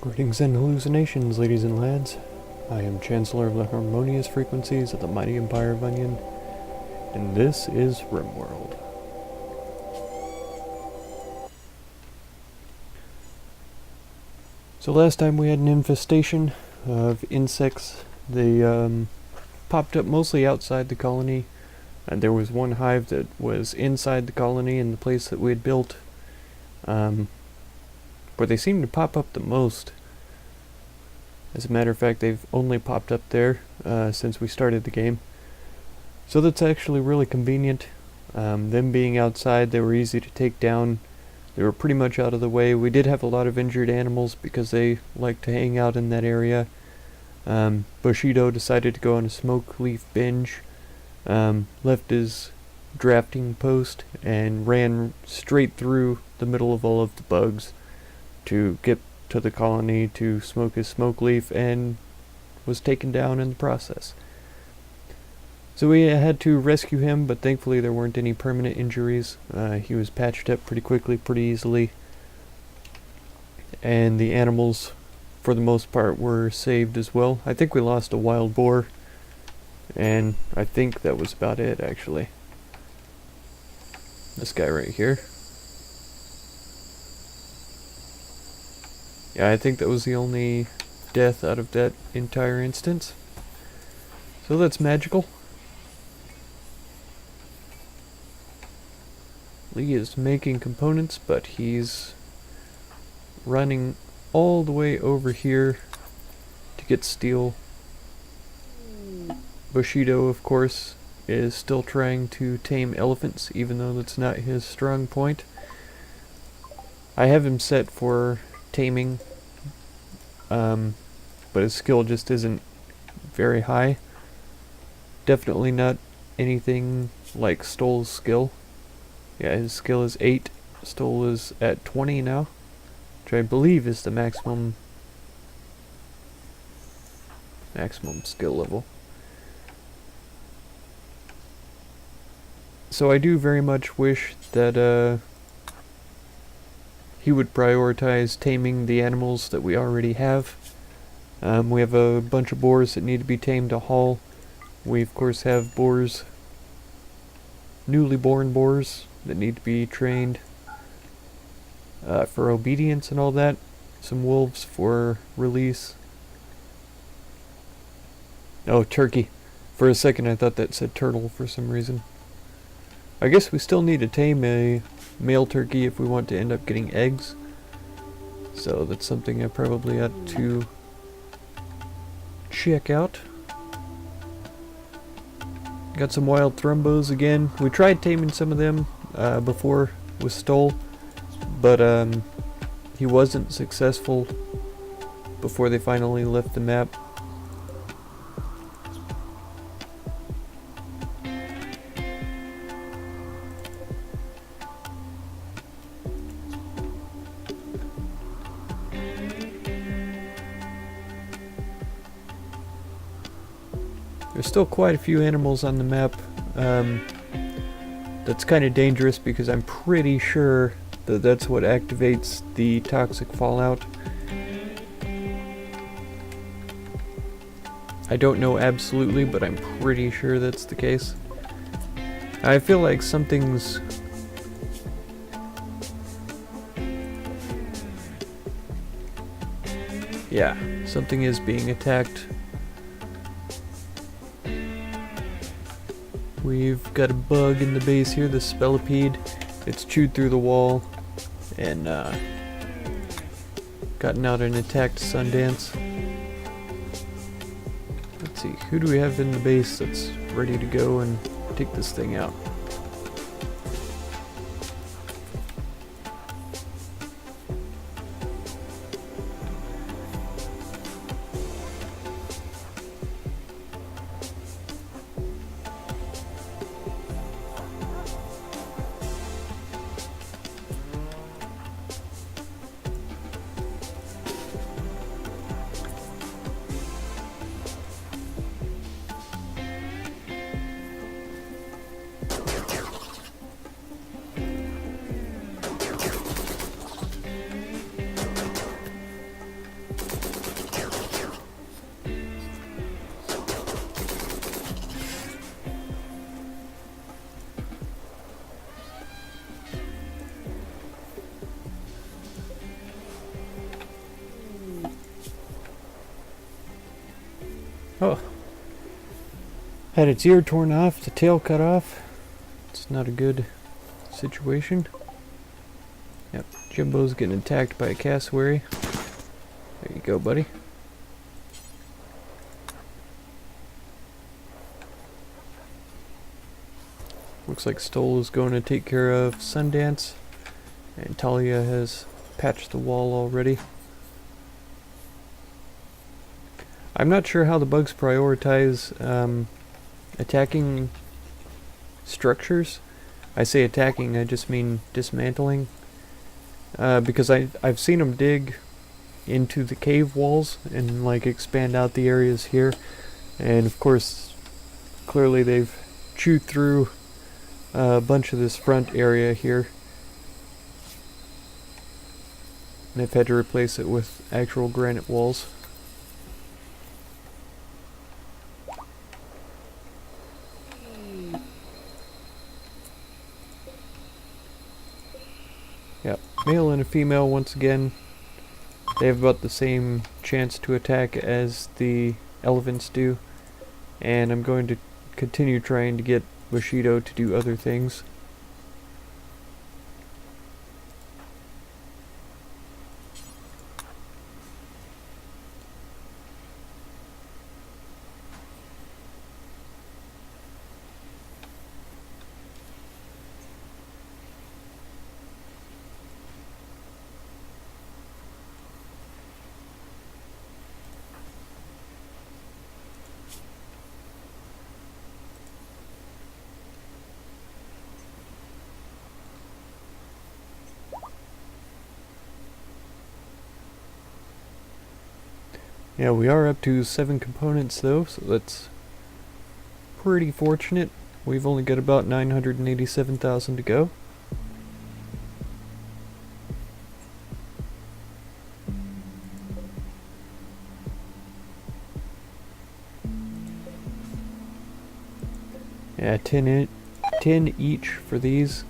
Greetings and hallucinations, ladies and lads. I am Chancellor of the Harmonious Frequencies of the Mighty Empire of Onion, and this is Rimworld. So last time we had an infestation of insects. They popped up mostly outside the colony, and there was one hive that was inside the colony in the place that we had built, where they seemed to pop up the most. As a matter of fact, they've only popped up there since we started the game. So that's actually really convenient. Them being outside, they were easy to take down. They were pretty much out of the way. We did have a lot of injured animals because they like to hang out in that area. Pachito decided to go on a smoke leaf binge, left his drafting post, and ran straight through the middle of all of the bugs to get to the colony to smoke his smoke leaf, and was taken down in the process. So we had to rescue him, but thankfully there weren't any permanent injuries. He was patched up pretty quickly, pretty easily, and the animals for the most part were saved as well. I think we lost a wild boar, and I think that was about it actually. This guy right here. Yeah, I think that was the only death out of that entire instance. So that's magical. Lee is making components, but he's running all the way over here to get steel. Bushido, of course, is still trying to tame elephants, even though that's not his strong point. I have him set for taming, but his skill just isn't very high. Definitely not anything like Stoll's skill. Yeah, his skill is 8. Stoll is at 20 now, which I believe is the maximum skill level. So I do very much wish that he would prioritize taming the animals that we already have. We have a bunch of boars that need to be tamed to haul. We of course have boars, newly born boars, that need to be trained for obedience and all that. Some wolves for release. Oh, turkey. For a second I thought that said turtle for some reason. I guess we still need to tame a male turkey if we want to end up getting eggs. So that's something I probably ought to check out. Got some wild thrumbos again. We tried taming some of them before with Stoll, but he wasn't successful before they finally left the map. There's still quite a few animals on the map. That's kind of dangerous because I'm pretty sure that that's what activates the toxic fallout. I don't know absolutely, but I'm pretty sure that's the case. I feel like something's... yeah, something is being attacked. We've got a bug in the base here, the spellipede. It's chewed through the wall and gotten out and attacked Sundance. Let's see, who do we have in the base that's ready to go and take this thing out? Oh. Had its ear torn off, the tail cut off. It's not a good situation. Yep, Jimbo's getting attacked by a cassowary. There you go, buddy. Looks like Stoll is going to take care of Sundance, and Talia has patched the wall already. I'm not sure how the bugs prioritize attacking structures. I say attacking, I just mean dismantling. Because I've seen them dig into the cave walls and like expand out the areas here, and of course clearly they've chewed through a bunch of this front area here, and they've had to replace it with actual granite walls. Yep, male and a female once again. They have about the same chance to attack as the elephants do, and I'm going to continue trying to get Pachito to do other things. Yeah, we are up to 7 components though, so that's pretty fortunate. We've only got about 987,000 to go. Yeah, 10 each for these.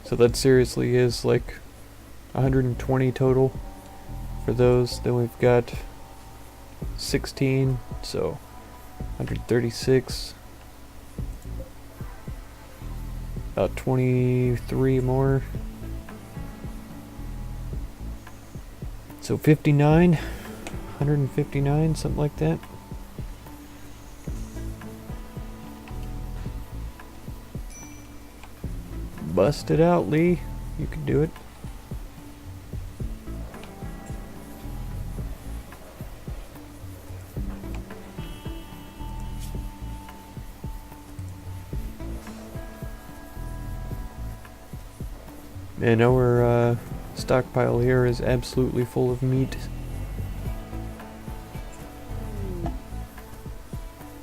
So that seriously is like 120 total for those. Then we've got 16, so 136. About 23 more. So 59, 159, something like that. Bust it out, Lee. You can do it. And our stockpile here is absolutely full of meat.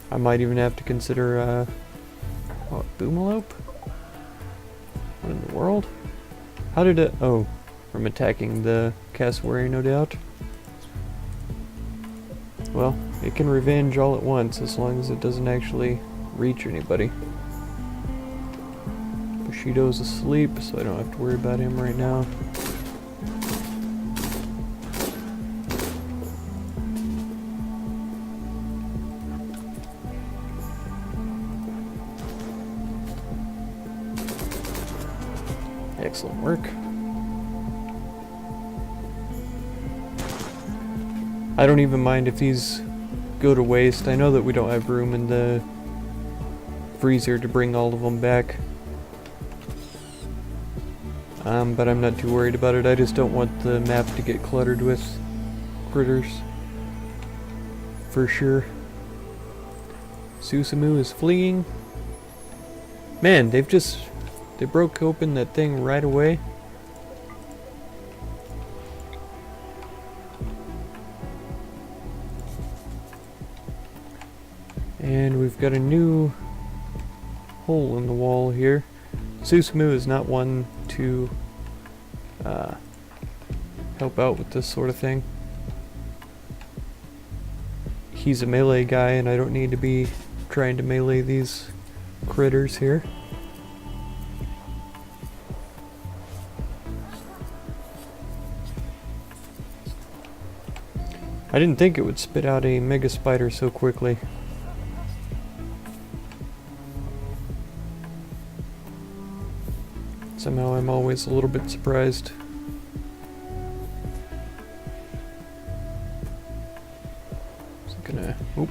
I might even have to consider, what, Boomalope? What in the world? How did it... oh, from attacking the cassowary, no doubt. Well, it can revenge all at once as long as it doesn't actually reach anybody. Pachito's asleep, so I don't have to worry about him right now. Excellent work. I don't even mind if these go to waste. I know that we don't have room in the freezer to bring all of them back. But I'm not too worried about it. I just don't want the map to get cluttered with critters. For sure. Susumu is fleeing. Man, they broke open that thing right away. And we've got a new hole in the wall here. Susumu is not one to help out with this sort of thing. He's a melee guy and I don't need to be trying to melee these critters here. I didn't think it would spit out a mega spider so quickly. Somehow I'm always a little bit surprised. Just gonna... Oop.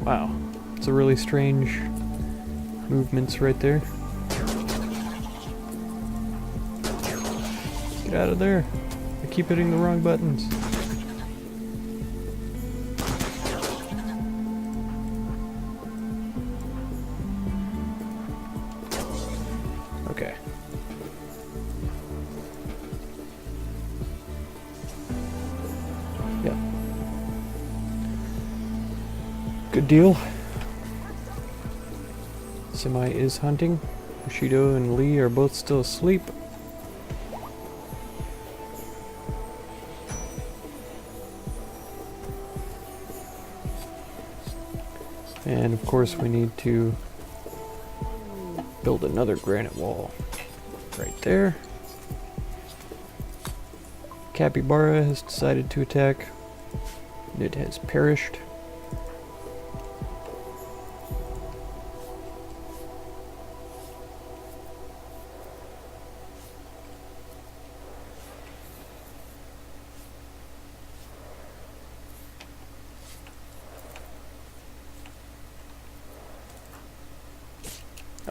Wow, it's a really strange movements right there. Get out of there. I keep hitting the wrong buttons. Okay. Yeah. Good deal. Semi is hunting. Pachito and Lee are both still asleep. And of course we need to build another granite wall right there. Capybara has decided to attack. It has perished.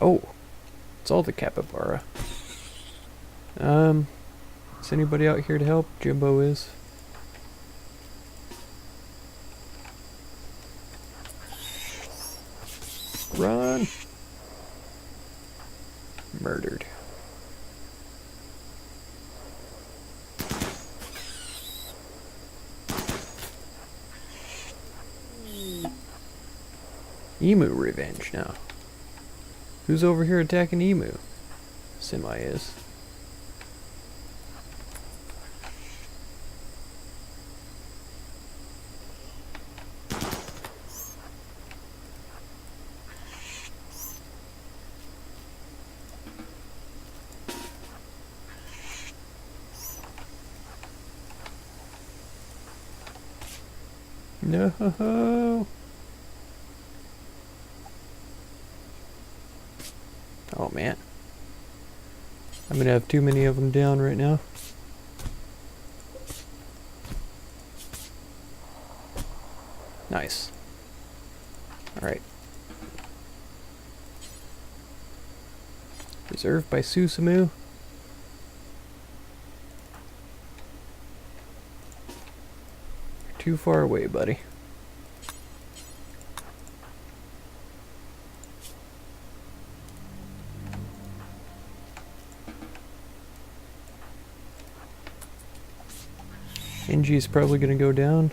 Oh, it's all the capybara. Is anybody out here to help? Jimbo is. Run! Murdered. Emu revenge now. Who's over here attacking Emu? Semi is. No. Oh man. I'm gonna have too many of them down right now. Nice. Alright. Reserved by Suzumiya. You're too far away, buddy. Inji's probably gonna go down.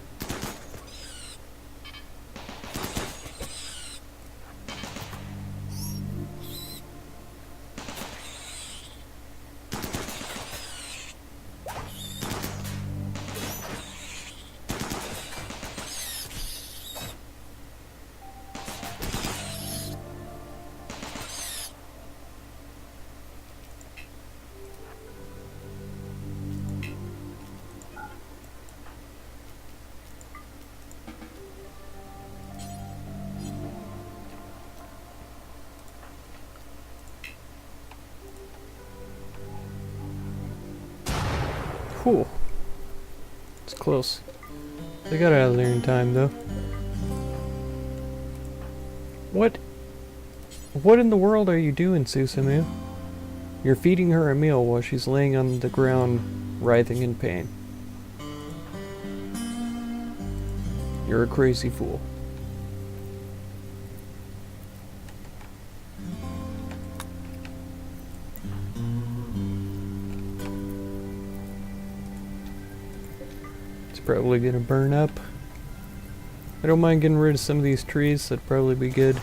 Whew. It's close. They got out of there in time, though. What? What in the world are you doing, Suzumiya? You're feeding her a meal while she's laying on the ground, writhing in pain. You're a crazy fool. Probably gonna burn up. I don't mind getting rid of some of these trees, that'd probably be good.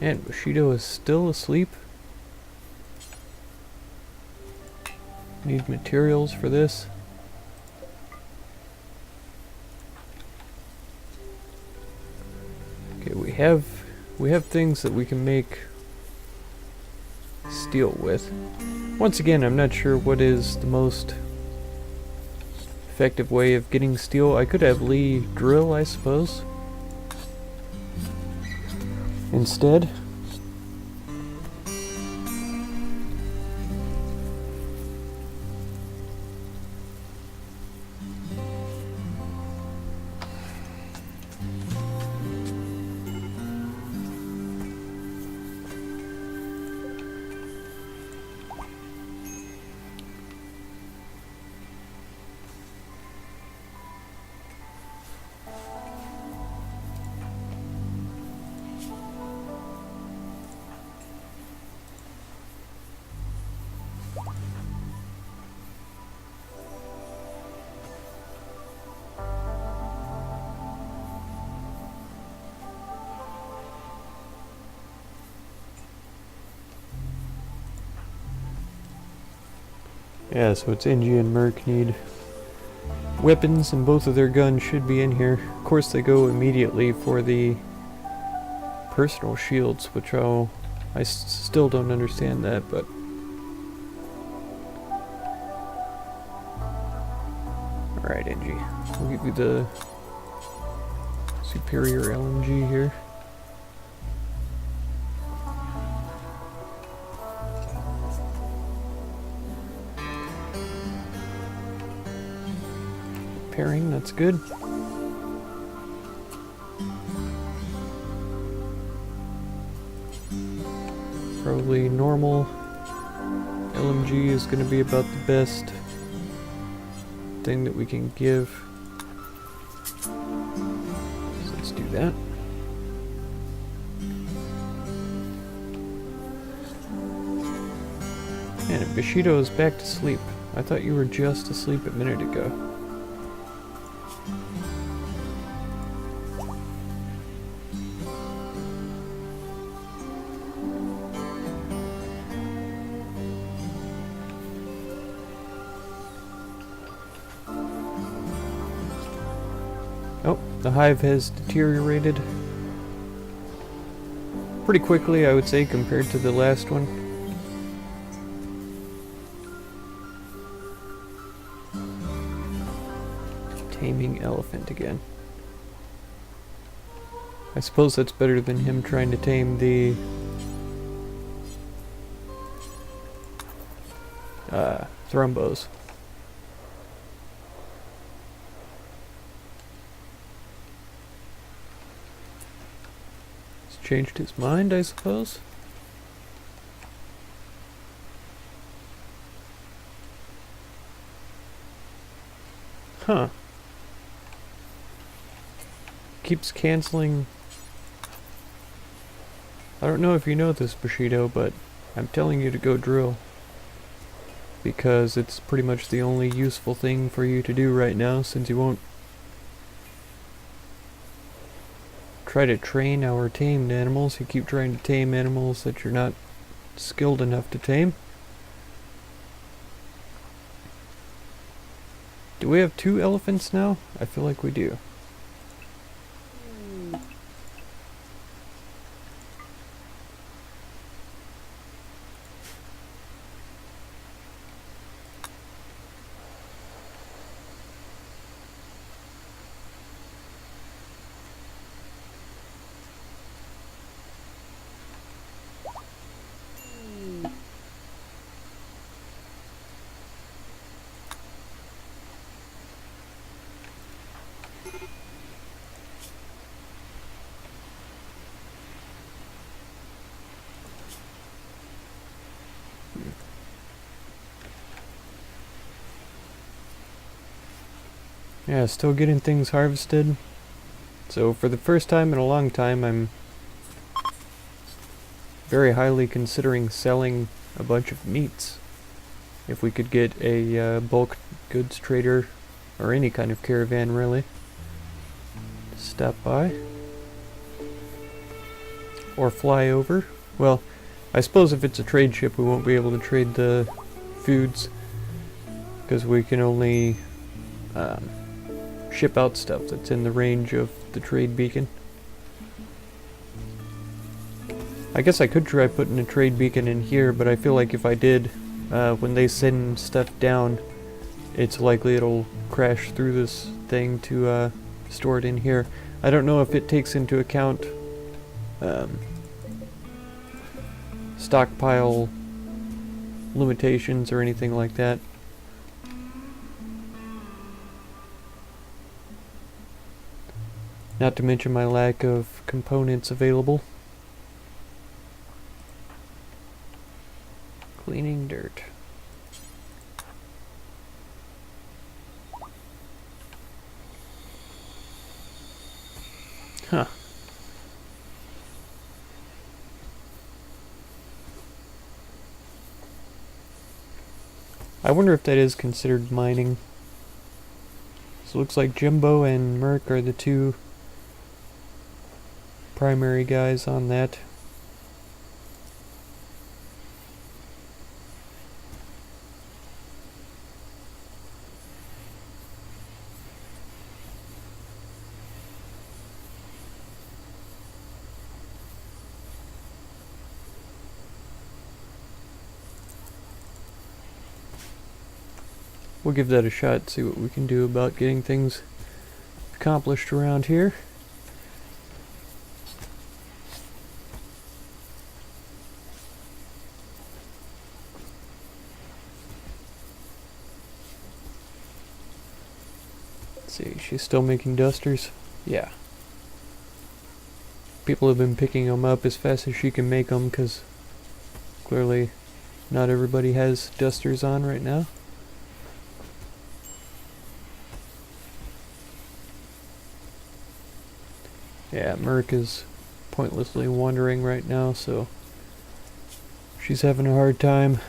And Bushido is still asleep. Need materials for this. Okay, we have things that we can make steel with. Once again, I'm not sure what is the most effective way of getting steel. I could have Lee drill, I suppose, instead. Yeah, so it's Engie and Merc need weapons, and both of their guns should be in here. Of course, they go immediately for the personal shields, which I still don't understand that, but... Alright, Engie. I'll give you the superior LMG here. Pairing, that's good. Probably normal LMG is going to be about the best thing that we can give. So let's do that. And Bushido is back to sleep. I thought you were just asleep a minute ago. Oh, the hive has deteriorated pretty quickly, I would say, compared to the last one. Taming elephant again. I suppose that's better than him trying to tame the thrombos. He's changed his mind, I suppose. Huh. Keeps canceling. I don't know if you know this, Pachito, but I'm telling you to go drill. Because it's pretty much the only useful thing for you to do right now, since you won't try to train our tamed animals. You keep trying to tame animals that you're not skilled enough to tame. Do we have 2 elephants now? I feel like we do. Yeah, still getting things harvested. So for the first time in a long time, I'm very highly considering selling a bunch of meats. If we could get a bulk goods trader, or any kind of caravan really, to stop by. or fly over. Well, I suppose if it's a trade ship we won't be able to trade the foods, because we can only ship out stuff that's in the range of the trade beacon. I guess I could try putting a trade beacon in here, but I feel like if I did, when they send stuff down, it's likely it'll crash through this thing to store it in here. I don't know if it takes into account stockpile limitations or anything like that. Not to mention my lack of components available. Cleaning dirt. Huh. I wonder if that is considered mining. So it looks like Jimbo and Merc are the two primary guys on that. We'll give that a shot, see what we can do about getting things accomplished around here. Let's see, she's still making dusters? Yeah. People have been picking them up as fast as she can make them, because clearly not everybody has dusters on right now. Yeah, Merc is pointlessly wandering right now, so she's having a hard time.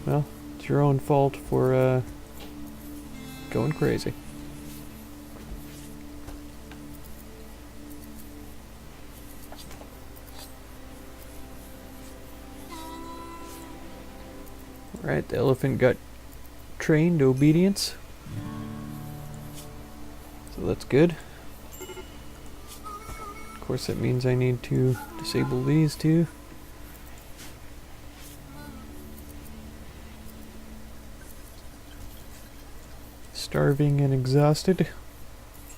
Well, it's your own fault for going crazy. Alright, the elephant got trained obedience, so that's good. Of course that means I need to disable these two. Starving and exhausted.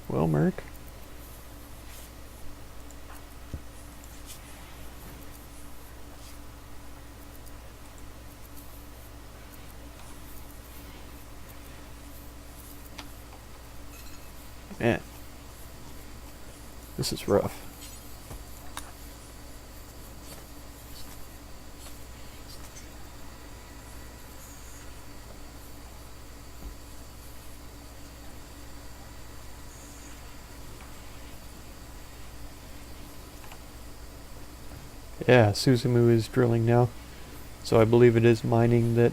Well, Merc. Man, this is rough. Yeah, Suzumu is drilling now, so I believe it is mining that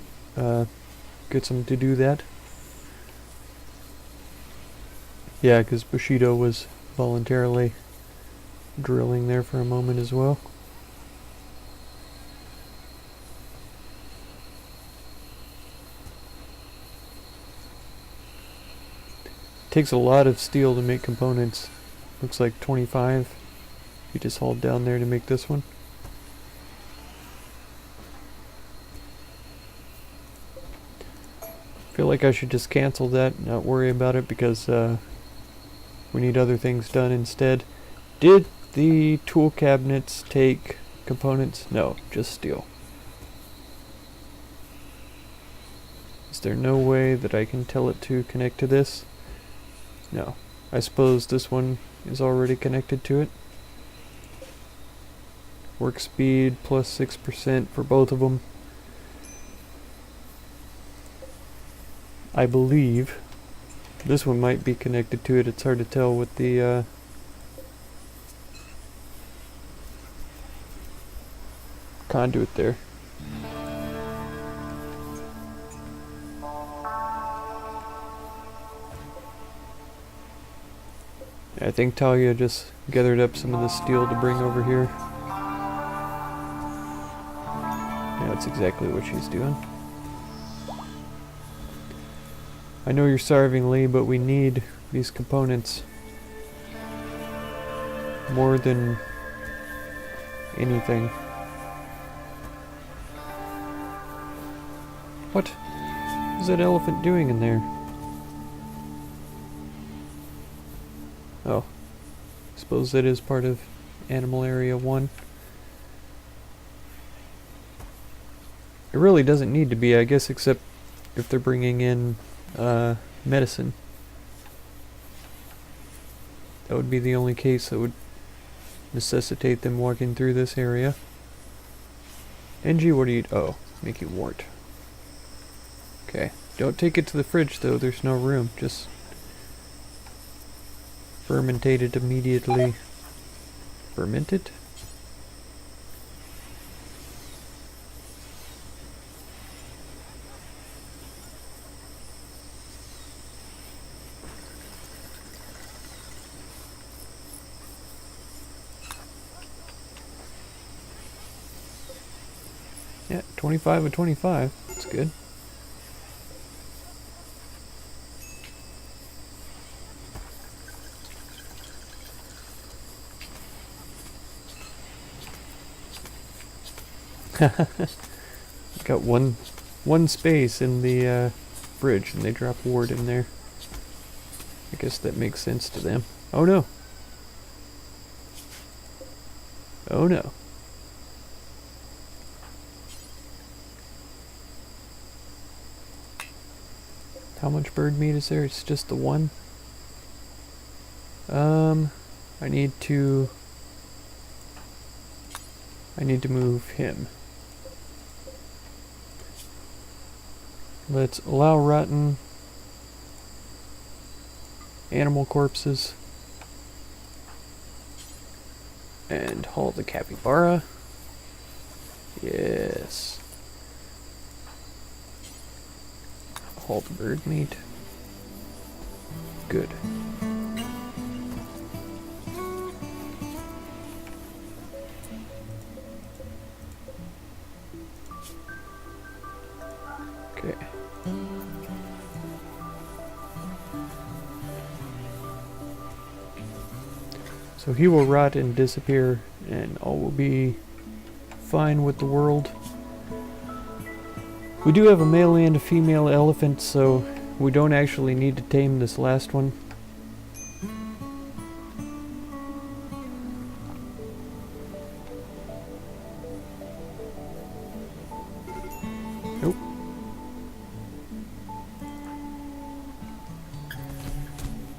gets him to do that. Yeah, because Pachito was voluntarily drilling there for a moment as well. Takes a lot of steel to make components. Looks like 25. You just hauled down there to make this one. Feel like I should just cancel that and not worry about it, because we need other things done instead. Did the tool cabinets take components? No, just steel. Is there no way that I can tell it to connect to this? No. I suppose this one is already connected to it. Work speed plus 6% for both of them. I believe this one might be connected to it. It's hard to tell with the conduit there. I think Talia just gathered up some of the steel to bring over here. Yeah, that's exactly what she's doing. I know you're starving, Lee, but we need these components more than anything. What is that elephant doing in there? Oh, suppose that is part of Animal Area 1. It really doesn't need to be, I guess, except if they're bringing in medicine. That would be the only case that would necessitate them walking through this area. Angie, what do you... Oh, make you wart. Okay. Don't take it to the fridge, though. There's no room. Just fermentate it immediately. Ferment it? Yeah, 25 of 25. That's good. Got one space in the fridge, and they drop ward in there. I guess that makes sense to them. Oh no! Oh no! How much bird meat is there? It's just the one. I need to move him. Let's allow rotten animal corpses and haul the capybara. Yes. Haul the bird meat. Good. Okay. So he will rot and disappear, and all will be fine with the world. We do have a male and a female elephant, so we don't actually need to tame this last one. Nope.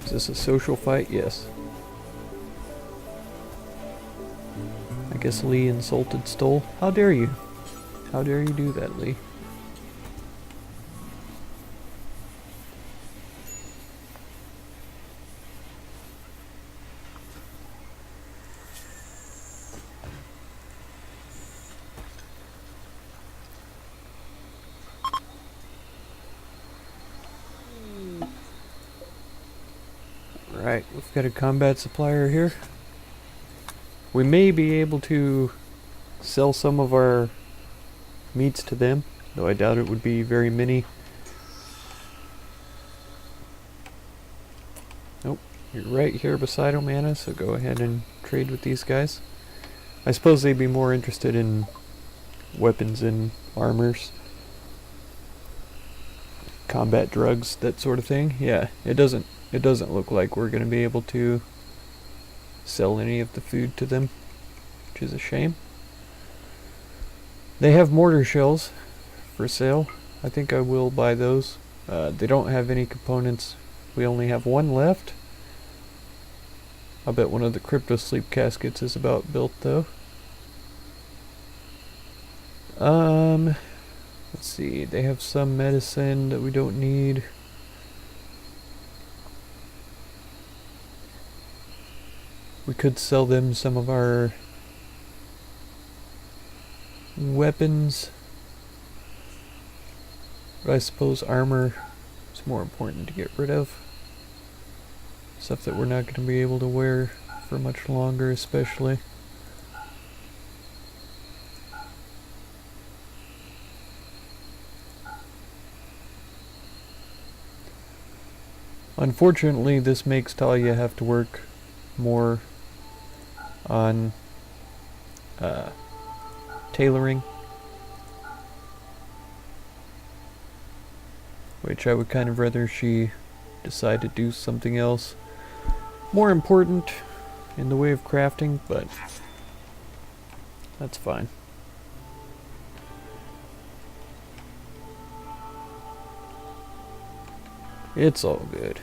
Is this a social fight? Yes. I guess Lee insulted Stoll. How dare you? How dare you do that, Lee? Right, we've got a combat supplier here. We may be able to sell some of our meats to them, though I doubt it would be very many. Nope, you're right here beside them, Anna, so go ahead and trade with these guys. I suppose they'd be more interested in weapons and armors, combat drugs, that sort of thing. Yeah, it doesn't look like we're going to be able to sell any of the food to them, which is a shame. They have mortar shells for sale. I think I will buy those. They don't have any components. We only have one left. I'll bet one of the crypto sleep caskets is about built though. Let's see, they have some medicine that we don't need. We could sell them some of our weapons, but I suppose armor is more important to get rid of. Stuff that we're not going to be able to wear for much longer, especially. Unfortunately, this makes Talia have to work more on tailoring, which I would kind of rather she decide to do something else more important in the way of crafting, but that's fine. It's all good.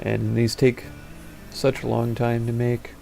And these take such a long time to make.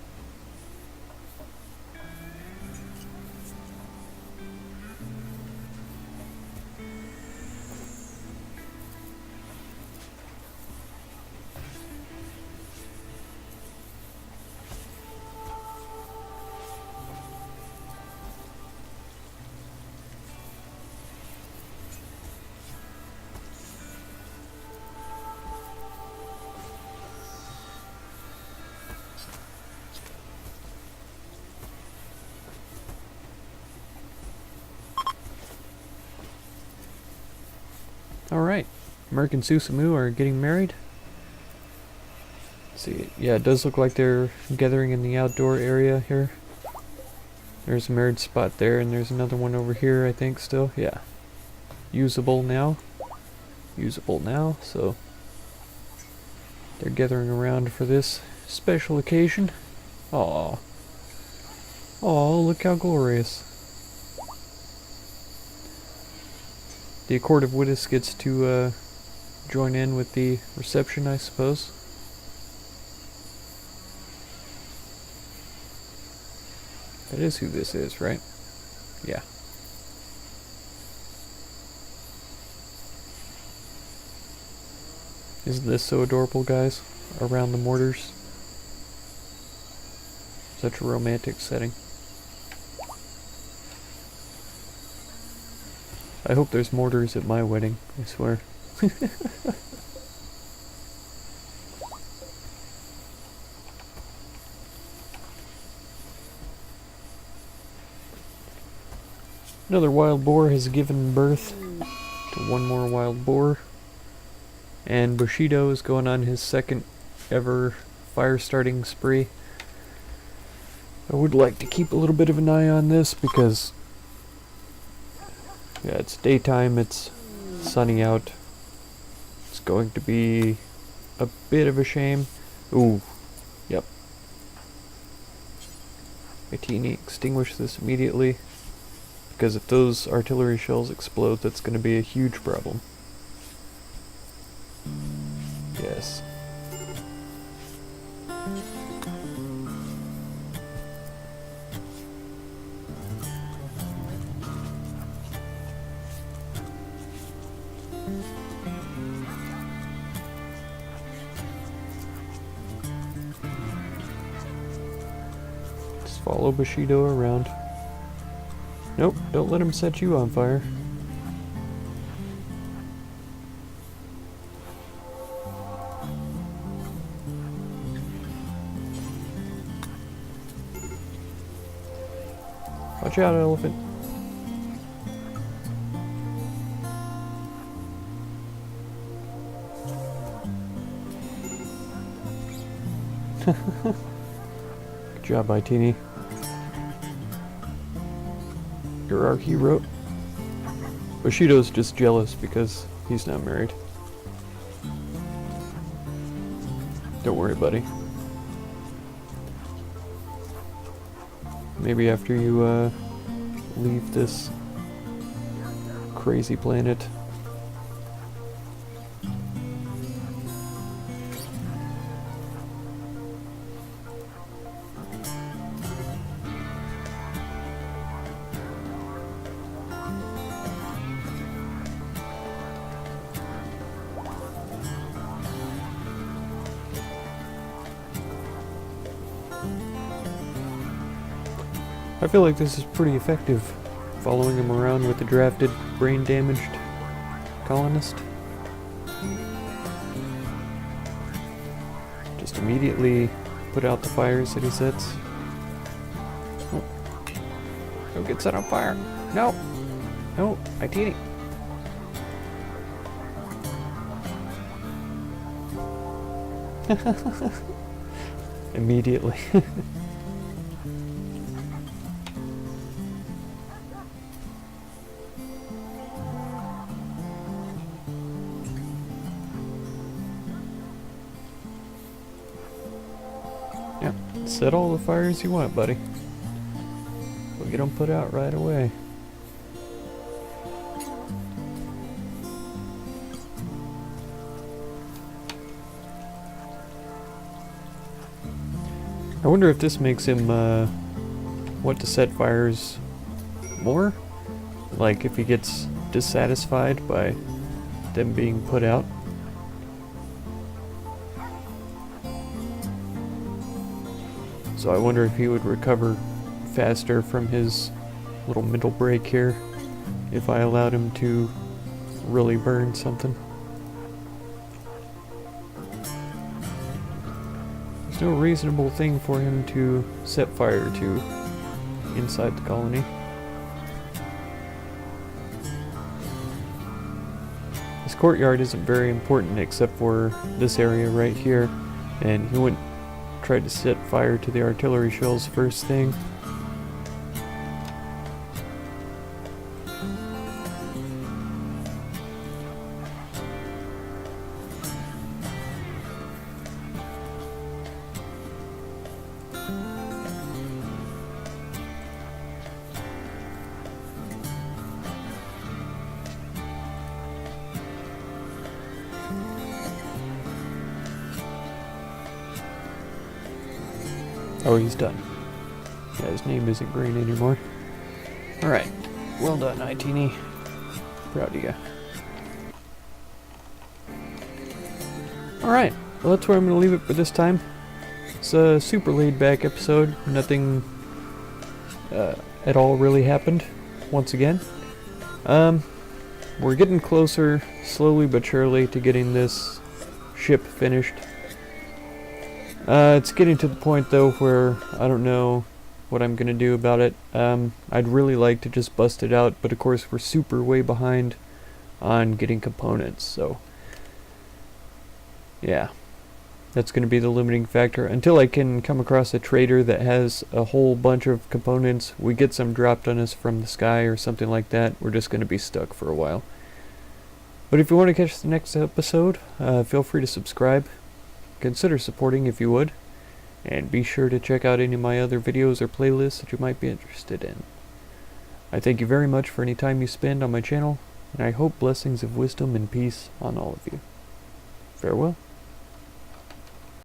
Alright, Merc and Susumu are getting married. Let's see, yeah, it does look like they're gathering in the outdoor area here. There's a marriage spot there, and there's another one over here, I think, still. Yeah. Usable now. Usable now, so they're gathering around for this special occasion. Aww. Aw, look how glorious. The Accord of Witness gets to join in with the reception, I suppose. That is who this is, right? Yeah. Isn't this so adorable, guys? Around the mortars. Such a romantic setting. I hope there's mortars at my wedding, I swear. Another wild boar has given birth to one more wild boar. And Bushido is going on his second ever fire starting spree. I would like to keep a little bit of an eye on this because yeah, it's daytime, it's sunny out. It's going to be a bit of a shame. Ooh, yep. Itini, extinguish this immediately. Because if those artillery shells explode, that's going to be a huge problem. Yes. Just follow Bushido around. Nope, don't let him set you on fire. Watch out, elephant. Good job, Itini. You're our hero. Bushido's just jealous because he's not married. Don't worry, buddy. Maybe after you leave this crazy planet. I feel like this is pretty effective, following him around with the drafted, brain-damaged colonist. Just immediately put out the fires that he sets. Oh. Don't get set on fire. No! No, I did it. Immediately. Yeah, set all the fires you want, buddy. We'll get them put out right away. I wonder if this makes him want to set fires more? Like if he gets dissatisfied by them being put out? So I wonder if he would recover faster from his little mental break here if I allowed him to really burn something. There's no reasonable thing for him to set fire to inside the colony. This courtyard isn't very important except for this area right here, and he wouldn't try to set fire to the artillery shells first thing. Oh, he's done. Yeah, his name isn't green anymore. Alright. Well done, ITini. Proud of you. Alright. Well, that's where I'm going to leave it for this time. It's a super laid-back episode. Nothing at all really happened, once again. We're getting closer, slowly but surely, to getting this ship finished. It's getting to the point though where I don't know what I'm gonna do about it. I'd really like to just bust it out, but of course we're super way behind on getting components, so yeah, that's gonna be the limiting factor. Until I can come across a trader that has a whole bunch of components, we get some dropped on us from the sky or something like that, we're just gonna be stuck for a while. But if you want to catch the next episode, feel free to subscribe. Consider supporting if you would, and be sure to check out any of my other videos or playlists that you might be interested in. I thank you very much for any time you spend on my channel, and I hope blessings of wisdom and peace on all of you. Farewell.